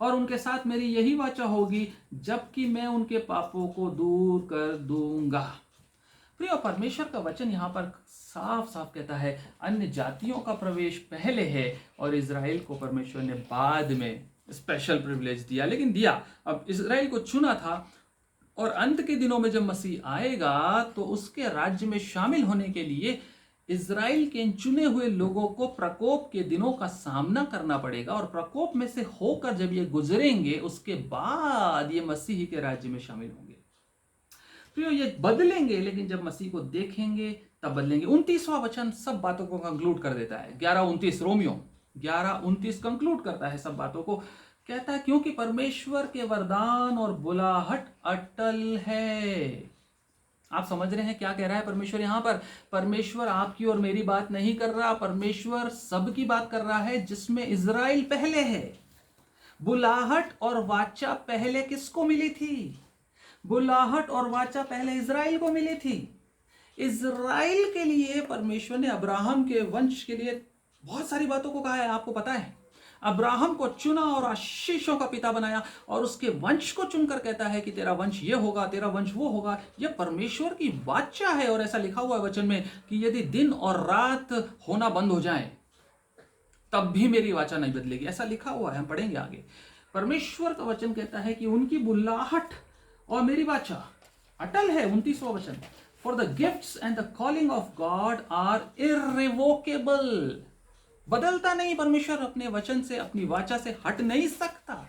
और उनके साथ मेरी यही वाचा होगी, जबकि मैं उनके पापों को दूर कर दूंगा। प्रिय, परमेश्वर का वचन यहाँ पर साफ साफ कहता है, अन्य जातियों का प्रवेश पहले है और इज़राइल को परमेश्वर ने बाद में स्पेशल प्रिविलेज दिया, लेकिन दिया। अब इज़राइल को चुना था, और अंत के दिनों में जब मसीह आएगा तो उसके राज्य में शामिल होने के लिए इज़राइल के इन चुने हुए लोगों को प्रकोप के दिनों का सामना करना पड़ेगा, और प्रकोप में से होकर जब ये गुजरेंगे उसके बाद ये मसीह के राज्य में शामिल होंगे। प्रियो, ये बदलेंगे, लेकिन जब मसीह को देखेंगे तब बदलेंगे। 29वां वचन सब बातों को कंक्लूड कर देता है। 11:29 रोमियो 11:29 कंक्लूड करता है सब बातों को। कहता है, क्योंकि परमेश्वर के वरदान और बुलाहट अटल है। आप समझ रहे हैं क्या कह रहा है परमेश्वर यहां पर? परमेश्वर आपकी और मेरी बात नहीं कर रहा, परमेश्वर सबकी बात कर रहा है, जिसमें इज़राइल पहले है। बुलाहट और वाचा पहले किसको मिली थी? बुलाहट और वाचा पहले इज़राइल को मिली थी। इज़राइल के लिए परमेश्वर ने अब्राहम के वंश के लिए बहुत सारी बातों को कहा है, आपको पता है। अब्राहम को चुना और आशीषों का पिता बनाया, और उसके वंश को चुनकर कहता है कि तेरा वंश ये होगा, तेरा वंश वो होगा। यह परमेश्वर की वाचा है, और ऐसा लिखा हुआ है वचन में कि यदि दिन और रात होना बंद हो जाए तब भी मेरी वाचा नहीं बदलेगी, ऐसा लिखा हुआ है, हम पढ़ेंगे आगे। परमेश्वर का वचन कहता है कि उनकी बुलाहट और मेरी वाचा अटल है। 29वां वचन, for the gifts and the calling of God are irrevocable. बदलता नहीं, परमेश्वर अपने वचन से, अपनी वाचा से हट नहीं सकता,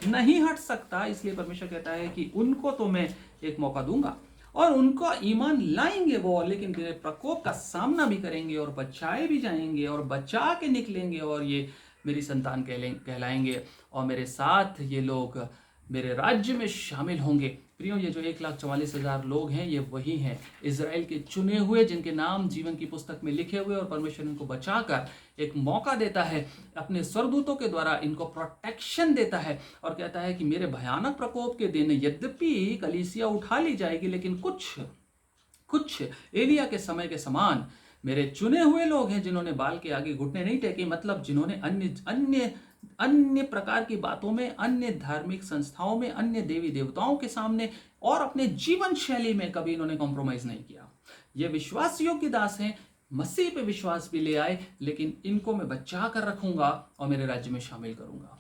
नहीं हट सकता। इसलिए परमेश्वर कहता है कि उनको तो मैं एक मौका दूंगा, और उनका ईमान लाएंगे वो, लेकिन मेरे प्रकोप का सामना भी करेंगे, और बचाए भी जाएंगे, और बचा के निकलेंगे, और ये मेरी संतान कहलाएंगे, और मेरे साथ ये लोग मेरे राज्य में शामिल होंगे। प्रियो, ये जो 1,44,000 लोग हैं, ये वही हैं, इजराइल के चुने हुए, जिनके नाम जीवन की पुस्तक में लिखे हुए, और परमेश्वर इनको बचाकर एक मौका देता है, अपने स्वर्गदूतों के द्वारा इनको प्रोटेक्शन देता है, और कहता है कि मेरे भयानक प्रकोप के दिन यद्यपि कलीसिया उठा ली जाएगी, लेकिन कुछ एलिया के समय के समान मेरे चुने हुए लोग हैं, जिन्होंने बाल के आगे घुटने नहीं टेके, मतलब जिन्होंने अन्य प्रकार की बातों में, अन्य धार्मिक संस्थाओं में, अन्य देवी देवताओं के सामने और अपने जीवन शैली में कभी इन्होंने कॉम्प्रोमाइज नहीं किया। ये विश्वासियों की दास हैं, मसीह पे विश्वास भी ले आए, लेकिन इनको मैं बचा कर रखूंगा और मेरे राज्य में शामिल करूंगा।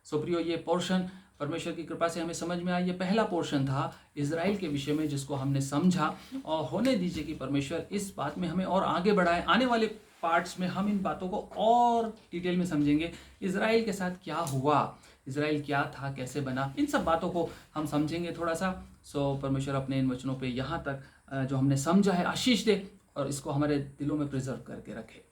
सो प्रियो, ये पोर्शन परमेश्वर की कृपा से हमें समझ में आया। ये पहला पोर्शन था इजराइल के विषय में, जिसको हमने समझा, और होने दीजिए कि परमेश्वर इस बात में हमें और आगे बढ़ाए। आने वाले पार्ट्स में हम इन बातों को और डिटेल में समझेंगे, इजराइल के साथ क्या हुआ, इजराइल क्या था, कैसे बना, इन सब बातों को हम समझेंगे थोड़ा सा। सो परमेश्वर अपने इन वचनों पे यहाँ तक जो हमने समझा है आशीष दे, और इसको हमारे दिलों में प्रिजर्व करके रखे।